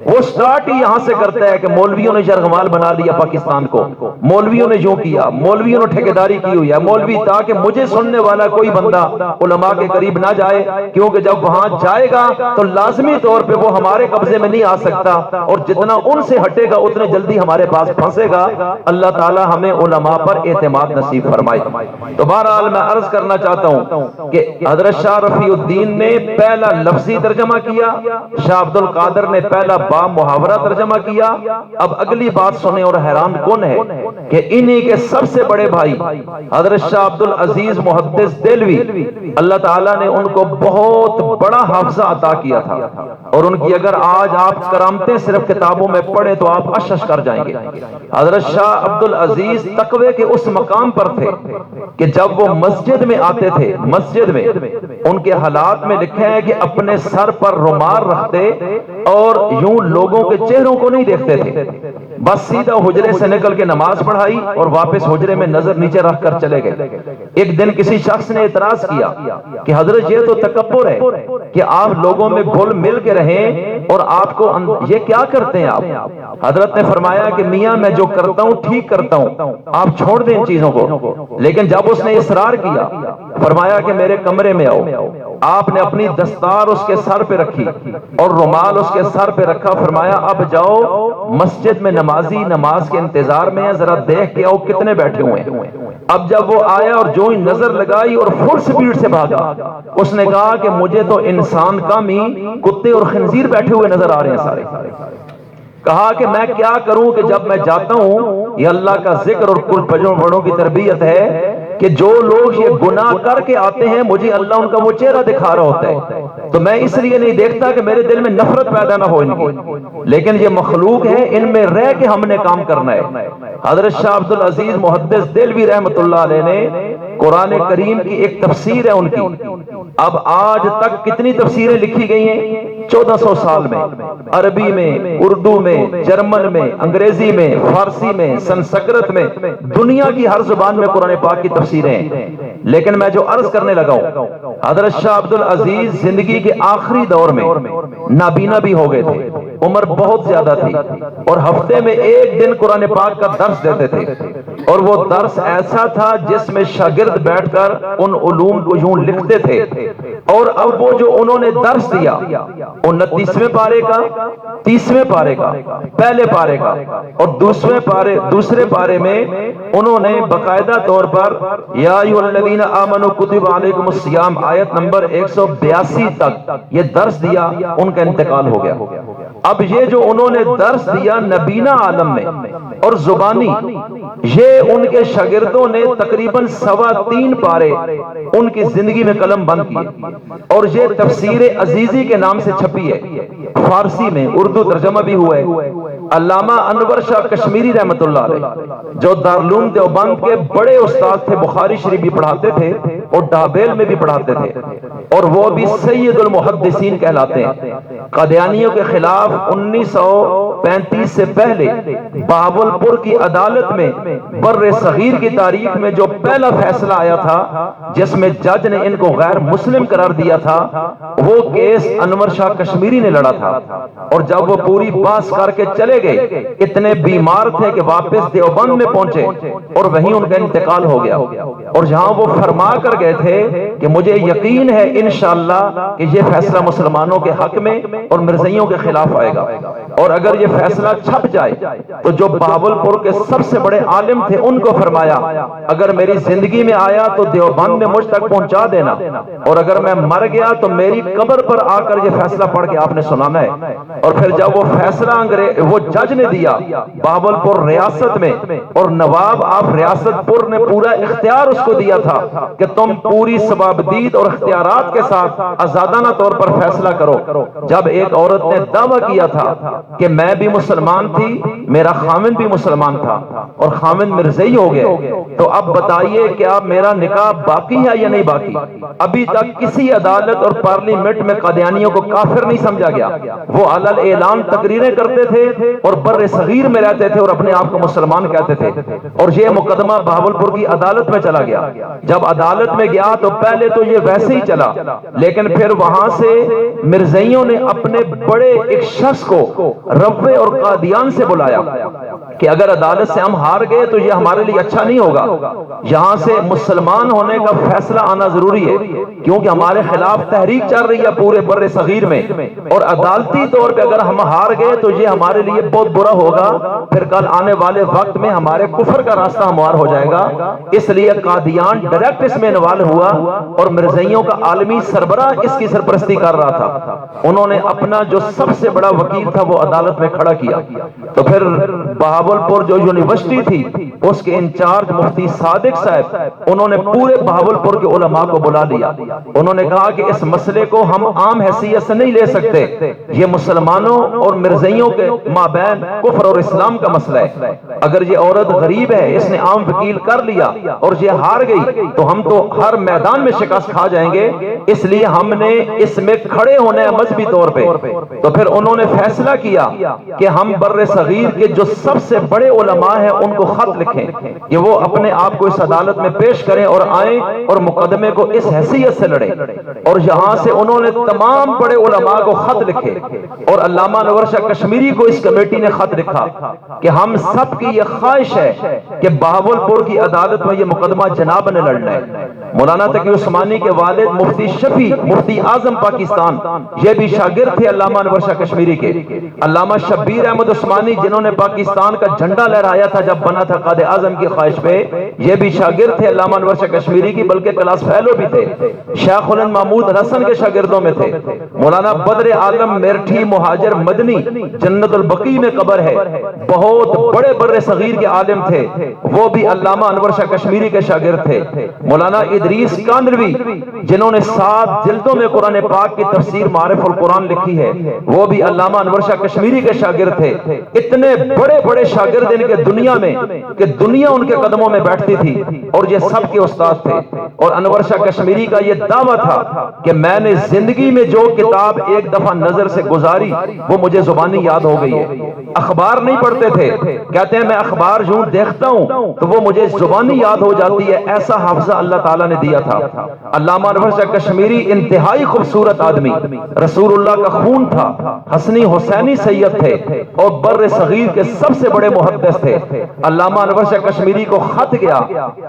وہ سٹارٹ ہی یہاں سے کرتا ہے کہ مولویوں نے یرغمال بنا لیا پاکستان کو، مولویوں نے یوں کیا، مولویوں نے ٹھیکیداری کی ہوئی ہے، مولوی تاکہ مجھے سننے والا کوئی بندہ علماء کے قریب نہ جائے، کیونکہ جب وہاں جائے گا تو لازمی طور پہ وہ ہمارے قبضے میں نہیں آ سکتا، اور جتنا ان سے ہٹے گا اتنے جلدی ہمارے پاس پھنسے گا۔ اللہ تعالی ہمیں علماء پر اعتماد نصیب فرمائے۔ تو بہرحال میں عرض کرنا چاہتا ہوں کہ حضرت شاہ رفیع الدین نے پہلا لفظی ترجمہ کیا، شاہ عبد القادر نے پہلا با محاورہ ترجمہ کیا۔ اب اگلی بات سنیں اور حیران کن ہے کہ انہی کے سب سے بڑے بھائی حضرت شاہ عبد العزیز محدث دہلوی، اللہ تعالیٰ نے ان کو بہت بڑا حافظہ عطا کیا تھا، اور ان کی اگر آج آپ کرامتیں صرف کتابوں میں پڑھیں تو آپ اشش کر جائیں گے۔ حضرت شاہ عبد العزیز تقوی کے اس مقام پر تھے کہ جب وہ مسجد میں آتے تھے، مسجد میں ان کے حالات میں لکھا ہے کہ اپنے سر پر رومال رکھتے اور یوں لوگوں کے چہروں کو نہیں دیکھتے تھے، بس سیدھا حجرے سے نکل کے نماز پڑھائی اور واپس حجرے میں نظر نیچے رکھ کر چلے گئے۔ ایک دن کسی شخص نے اعتراض کیا کہ حضرت یہ تو تکبر ہے کہ آپ لوگوں میں گھل مل کے رہیں اور آپ کو یہ کیا کرتے ہیں آپ؟ حضرت نے فرمایا کہ میاں میں جو کرتا ہوں ٹھیک کرتا ہوں، آپ چھوڑ دیں ان چیزوں کو۔ لیکن جب اس نے اصرار کیا، فرمایا کہ میرے کمرے میں آؤ، آپ نے اپنی دستار اس کے سر پہ رکھی اور رومال اس کے سر پہ رکھا، فرمایا اب جاؤ مسجد میں نمازی نماز کے انتظار میں ہے، ذرا دیکھ کے آؤ کتنے بیٹھے ہوئے ہیں۔ اب جب وہ آیا اور جو ہی نظر لگائی اور فل سپیڈ سے بھاگا، اس نے کہا کہ مجھے تو انسان کم ہی کتے اور خنزیر بیٹھے ہوئے نظر آ رہے ہیں سارے۔ کہا کہ میں کیا کروں کہ جب میں جاتا ہوں، یہ اللہ کا ذکر اور کل بڑوں کی تربیت ہے کہ جو لوگ یہ گناہ کر کے آتے ہیں مجھے اللہ ان کا وہ چہرہ دکھا رہا ہوتا ہے، تو میں اس لیے نہیں دیکھتا کہ میرے دل میں نفرت پیدا نہ ہو ان کی، لیکن یہ مخلوق ہے، ان میں رہ کے ہم نے کام کرنا ہے۔ حضرت شاہ عبد العزیز محدث دہلوی رحمۃ اللہ علیہ نے قرآن کریم کی ایک تفسیر ہے ان کی، اب آج تک کتنی تفسیریں لکھی گئی ہیں؟ 1400 سال میں، عربی میں، اردو میں، جرمن میں، انگریزی میں، فارسی میں، سنسکرت میں، دنیا کی ہر زبان میں قرآن پاک کی تفسیریں ہیں۔ لیکن میں جو عرض کرنے لگا ہوں، حضرت شاہ عبد العزیز زندگی کے آخری دور میں نابینا بھی ہو گئے تھے، عمر بہت زیادہ تھی، اور ہفتے میں ایک دن قرآن پاک کا درس دیتے تھے، اور وہ درس ایسا تھا جس میں شاگرد بیٹھ کر ان علوم کو یوں لکھتے تھے، اور اب وہ جو انہوں نے درس دیا 29ویں پارے کا، 30ویں پارے کا، پہلے پارے کا اور دوسرے پارے میں انہوں نے باقاعدہ طور پر یا ایھا الذین آمنوا کتب علیکم الصیام آیت نمبر 182 تک یہ درس دیا، ان کا انتقال ہو گیا۔ اب یہ جو انہوں نے درس دیا نبینا عالم میں اور زبانی، یہ ان کے شاگردوں نے تقریباً 3.25 پارے ان کی زندگی میں قلم بند کیے، اور یہ تفسیر عزیزی کے نام سے چھپی ہے، فارسی میں، اردو ترجمہ بھی ہوا ہے۔ علامہ انور شاہ کشمیری رحمۃ اللہ علیہ جو دارالعلوم دیوبند کے بڑے استاد تھے، بخاری شریف بھی پڑھاتے تھے اور ڈابیل میں بھی پڑھاتے تھے، اور وہ بھی سید المحدثین کہلاتے ہیں۔ قادیانیوں کے خلاف 1935 سے پہلے بہاول پور کی عدالت میں بر صغیر کی تاریخ میں جو پہلا فیصلہ آیا تھا جس میں جج نے ان کو غیر مسلم قرار دیا تھا، وہ کیس انور شاہ کشمیری نے لڑا تھا، اور جب وہ پوری بحث کر کے چلے گئے، اتنے بیمار تھے کہ واپس دیوبند میں پہنچے اور وہیں ان کا انتقال ہو گیا، اور جہاں وہ فرما کر گئے تھے کہ مجھے یقین ہے انشاءاللہ کہ یہ فیصلہ مسلمانوں کے حق میں اور مرزائیوں کے خلاف آئے گا، اور اگر یہ فیصلہ چھپ جائے تو جو بہاول پور کے سب سے بڑے عالم تھے ان کو فرمایا اگر میری زندگی میں آیا تو دیوبند میں مجھ تک پہنچا دینا، اور اگر میں مر گیا تو میری قبر پر آ کر یہ فیصلہ پڑھ کے آپ نے سنانا ہے۔ اور پھر جب وہ فیصلہ وہ جج نے دیا بہاول پور ریاست میں، اور نواب آف ریاست پور نے پورا اختیار اس کو دیا تھا کہ تم پوری ثوابدید اور اختیارات کے ساتھ آزادانہ طور پر فیصلہ کرو، جب ایک عورت نے دعویٰ کیا تھا کہ میں بھی مسلمان تھی، میرا خامن بھی مسلمان تھا اور خامن مرزئی ہو گئے، تو اب بتائیے کیا میرا نکاح باقی ہے یا نہیں باقی؟ ابھی تک کسی عدالت اور پارلیمنٹ میں قادیانیوں کو کافر نہیں سمجھا گیا، وہ علل اعلان تقریریں کرتے تھے اور بر صغیر میں رہتے تھے اور اپنے آپ کو مسلمان کہتے تھے، اور یہ مقدمہ بہاول پور کی عدالت میں چلا گیا۔ جب عدالت میں گیا تو پہلے تو یہ ویسے ہی چلا، لیکن پھر وہاں سے مرزائیوں نے اپنے بڑے ایک شخص کو روے اور قادیان سے بلایا کہ اگر عدالت سے ہم ہار گئے تو یہ ہمارے لیے اچھا نہیں ہوگا، یہاں سے مسلمان ہونے کا فیصلہ آنا ضروری ہے، کیونکہ ہمارے خلاف تحریک چل رہی ہے پورے بر صغیر میں، اور عدالتی طور پہ اگر ہم ہار گئے تو یہ ہمارے لیے بہت برا ہوگا، پھر کل آنے والے وقت میں ہمارے کفر کا راستہ ہموار ہو جائے گا۔ اس لیے قادیان ڈائریکٹ اس میں انوالو ہوا، اور مرزائیوں کا عالمی سربراہ اس کی سرپرستی کر رہا تھا، انہوں نے اپنا جو سب سے بڑا وکیل تھا وہ عدالت میں کھڑا کیا، تو پھر بہاول پور جو یونیورسٹی تھی اس کے انچارج مفتی صادق صاحب، انہوں نے پورے بہاول پور کے علماء کو بلا لیا، انہوں نے کہا کہ اس مسئلے کو ہم عام حیثیت سے نہیں لے سکتے، یہ مسلمانوں اور مرزائیوں کے مابین کفر اور اسلام کا مسئلہ ہے، اگر یہ عورت غریب ہے اس نے عام وکیل کر لیا اور یہ ہار گئی تو ہم تو ہر میدان میں شکست کھا جائیں گے، اس لیے ہم نے اس میں کھڑے ہونا ہے مذہبی طور پہ۔ تو پھر انہوں نے فیصلہ کیا کہ ہم بر صغیر کے جو سب سے بڑے علماء ہیں ان کو خط لکھیں کہ وہ اپنے آپ کو اس عدالت میں پیش کریں اور آئیں اور مقدمے کو اس حیثیت سے لڑیں، اور یہاں سے انہوں نے تمام بڑے علماء کو خط لکھے، اور علامہ انور شاہ کشمیری کو اس کمیٹی نے خط لکھا کہ ہم سب کی یہ خواہش ہے کہ بہاول پور کی عدالت میں یہ مقدمہ جناب نے لڑنا ہے، مولانا تقی عثمانی کے والد مفتی شفیع مفتی اعظم پاکستان، یہ بھی شاگرد تھے علامہ انور شاہ کشمیری کے۔ علامہ شبیر احمد عثمانی جنہوں نے پاکستان کا جھنڈا لہرایا تھا جب بنا تھا قائد اعظم کی خواہش پہ، یہ بھی شاگرد تھے علامہ انور شاہ کشمیری کی، بلکہ کلاس فیلو بھی تھے، شیخ الہند محمود حسن کے شاگردوں میں تھے۔ مولانا بدر عالم میرٹھی مہاجر مدنی جنت البقیع میں قبر ہے، بہت بڑے بر صغیر کے عالم تھے، وہ بھی علامہ انور شاہ کشمیری کے شاگرد تھے۔ مولانا ادریس کاندروی جنہوں نے 7 جلدوں میں قرآن پاک کی تفسیر معارف القرآن لکھی ہے، وہ بھی علامہ انور شاہ کشمیری کے شاگرد تھے۔ اتنے بڑے بڑے شاگرد ان کے دنیا میں کہ دنیا ان کے قدموں میں بیٹھتی تھی، اور یہ سب کے استاد تھے۔ اور انور شاہ کشمیری کا یہ دعویٰ تھا کہ میں نے زندگی میں جو کتاب ایک دفعہ نظر سے گزاری وہ مجھے زبانی یاد ہو گئی ہے۔ اخبار نہیں پڑھتے تھے، کہتے ہیں میں اخبار یوں دیکھتا ہوں تو وہ مجھے زبانی یاد ہو جاتی ہے، ایسا حافظہ اللہ تعالیٰ نے دیا تھا۔ علامہ انور شاہ کشمیری انتہائی خوبصورت آدمی، رسول اللہ کا خون تھا، حسنی حسینی سید تھے، اور بر صغیر کے سب سے بڑے محدث تھے۔ علامہ انور شاہ کشمیری کو خط گیا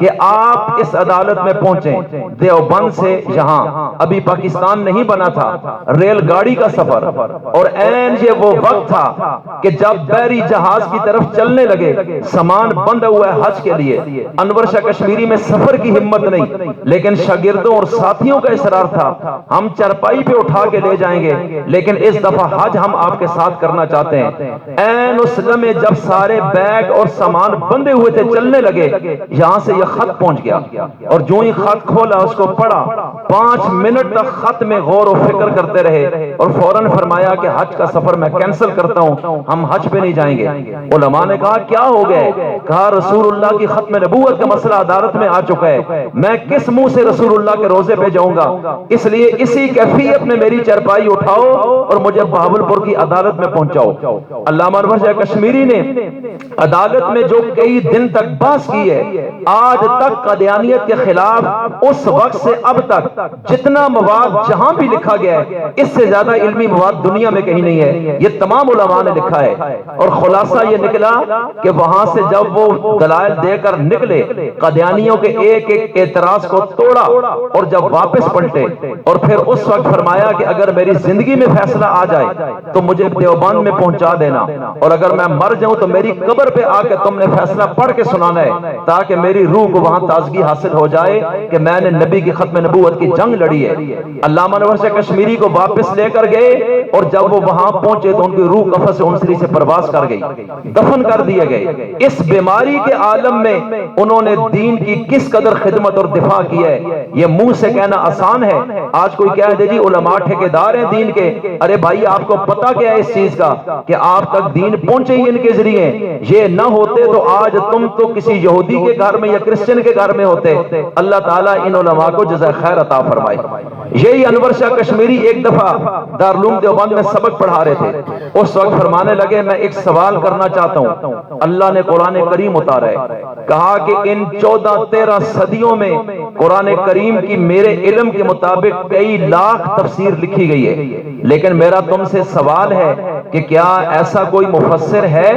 کہ آپ اس عدالت میں پہنچیں، دیوبند سے یہاں ابھی پاکستان نہیں بنا تھا، ریل گاڑی کا سفر، اور عین یہ وہ وقت تھا کہ جب بحری جہاز کی طرف چلنے لگے، سامان بند ہوا ہے حج کے لیے۔ انور شاہ کشمیری میں سفر کی ہمت نہیں، لیکن شاگردوں اور ساتھیوں کا اصرار تھا، ہم چرپائی پہ اٹھا کے لے جائیں گے، لیکن اس دفعہ حج ہم آپ کے ساتھ کرنا چاہتے ہیں۔ عین اس لمحے جب سارے بیگ اور سامان بندے ہوئے تھے، چلنے لگے، یہاں سے یہ خط پہنچ گیا، اور جو ہی خط کھولا اس کو پڑھا، 5 منٹ تک خط میں غور و فکر کرتے رہے، اور فوراً فرمایا کہ حج کا سفر میں کینسل کرتا ہوں، ہم حج پہ نہیں جائیں گے۔ علماء نے کہا کیا ہو گئے؟ کہا رسول اللہ کی ختم نبوت کا مسئلہ عدالت میں آ چکا ہے، میں کس منہ سے رسول اللہ کے روزے پہ جاؤں گا، اس لیے اسی کیفیت میں میری چرپائی اٹھاؤ اور مجھے بہاولپور کی عدالت میں پہنچاؤ۔ علامہ انور شاہ کشمیری نے عدالت میں جو کئی دن تک بحث کی ہے، آج تک قادیانیت کے خلاف اس وقت سے اب تک جتنا مواد جہاں بھی لکھا گیا ہے، اس سے زیادہ علمی مواد دنیا میں کہیں نہیں ہے، یہ تمام علماء نے لکھا ہے۔ اور خلاصہ یہ نکلا کہ وہاں سے جب وہ دلائل دے کر نکلے، قادیانیوں کے ایک ایک اعتراض کو توڑا، اور جب واپس پلٹے، اور پھر اس وقت فرمایا کہ اگر میری زندگی میں فیصلہ آ جائے تو مجھے دیوبند میں پہنچا دینا، اور اگر میں مر جاؤں تو میری قبر پہ آ کے تم نے فیصلہ پڑھ کے سنانا ہے، تاکہ میری روح کو وہاں تازگی حاصل ہو جائے کہ میں نے نبی کی ختم نبوت کی جنگ لڑی ہے۔ علامہ انور شاہ کشمیری کو واپس لے کر گئے، اور جب وہ وہاں پہنچے تو ان کی روح قفس انسری سے پرواز کر گئی، دفن کر دیے گئے۔ اس بیماری کے عالم میں انہوں نے دین کی کس قدر خدمت اور دفاع کی ہے، یہ منہ سے کہنا آسان ہے۔ آج کوئی کہہ دے جی علماء ٹھیکیدار ہیں دین کے، ارے بھائی آپ کو پتہ کیا ہے اس چیز کا کہ آپ تک دین پہنچے ہی ان کے ذریعے، یہ نہ ہوتے تو آج تم تو کسی یہودی کے گھر میں یا کرسچن کے گھر میں ہوتے۔ اللہ تعالیٰ ان علماء کو جزائے خیر عطا فرمائے۔ یہی انور شاہ کشمیری ایک دفعہ دارالعلوم دیوبند میں سبق پڑھا رہے تھے، اس وقت فرمانے لگے میں ایک سوال کرنا چاہتا ہوں، اللہ نے قرآن کریم اتارا ہے، کہا کہ ان 14-13 صدیوں میں قرآن کریم کی میرے علم کے مطابق کئی لاکھ تفسیر لکھی گئی ہے، لیکن میرا تم سے سوال ہے کہ کیا ایسا کوئی مفسر ہے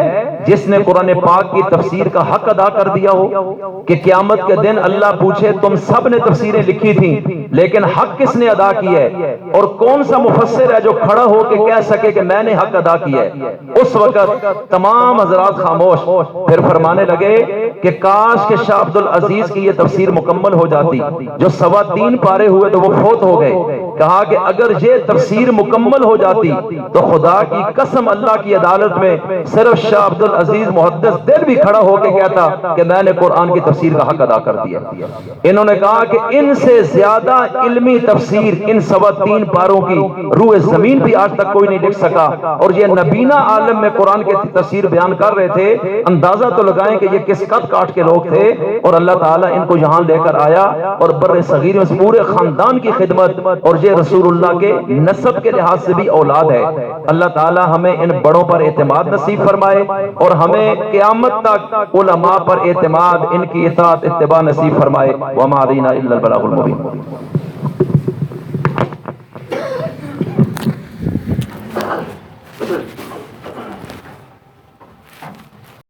جس نے قرآن پاک کی تفسیر کا حق ادا کر دیا ہو کہ قیامت کے دن اللہ پوچھے تم سب نے تفسیریں لکھی تھیں لیکن حق کس نے ادا کیا ہے، اور کون سا مفسر ہے جو کھڑا ہو کے کہہ سکے کہ میں نے حق ادا کیا ہے؟ اس وقت تمام حضرات خاموش، پھر فرمانے لگے کہ کاش کہ شاہ عبدالعزیز کی یہ تفسیر مکمل ہو جاتی، جو 3.25 پارے ہوئے تو وہ فوت ہو گئے۔ کہا کہ اگر یہ تفسیر مکمل ہو جاتی تو خدا کی قسم اللہ کی عدالت میں صرف شاہ عبدالعزیز محدث دل بھی کھڑا ہو کے کہتا کہ میں نے قرآن کی تفسیر کا حق ادا کر دیا۔ انہوں نے کہا کہ ان سے زیادہ علمی تفسیر ان 3.25 پاروں کی روح زمین بھی آج تک کوئی نہیں لکھ سکا، اور یہ نبینا عالم میں قرآن کی تفسیر بیان کر رہے تھے، اندازہ تو لگائیں کہ یہ کس قد کاٹ کے لوگ تھے، اور اللہ تعالیٰ ان کو یہاں لے کر آیا، اور بر صغیر میں پورے خاندان کی خدمت، اور یہ رسول اللہ کے نسب کے لحاظ سے بھی اولاد ہے۔ اللہ تعالیٰ ہمیں ان بڑوں پر اعتماد نصیب فرمائے، اور ہمیں قیامت تک علماء پر اعتماد، ان کی اطاعت اتباع نصیب فرمائے۔ وما علینا الا البلاغ المبین۔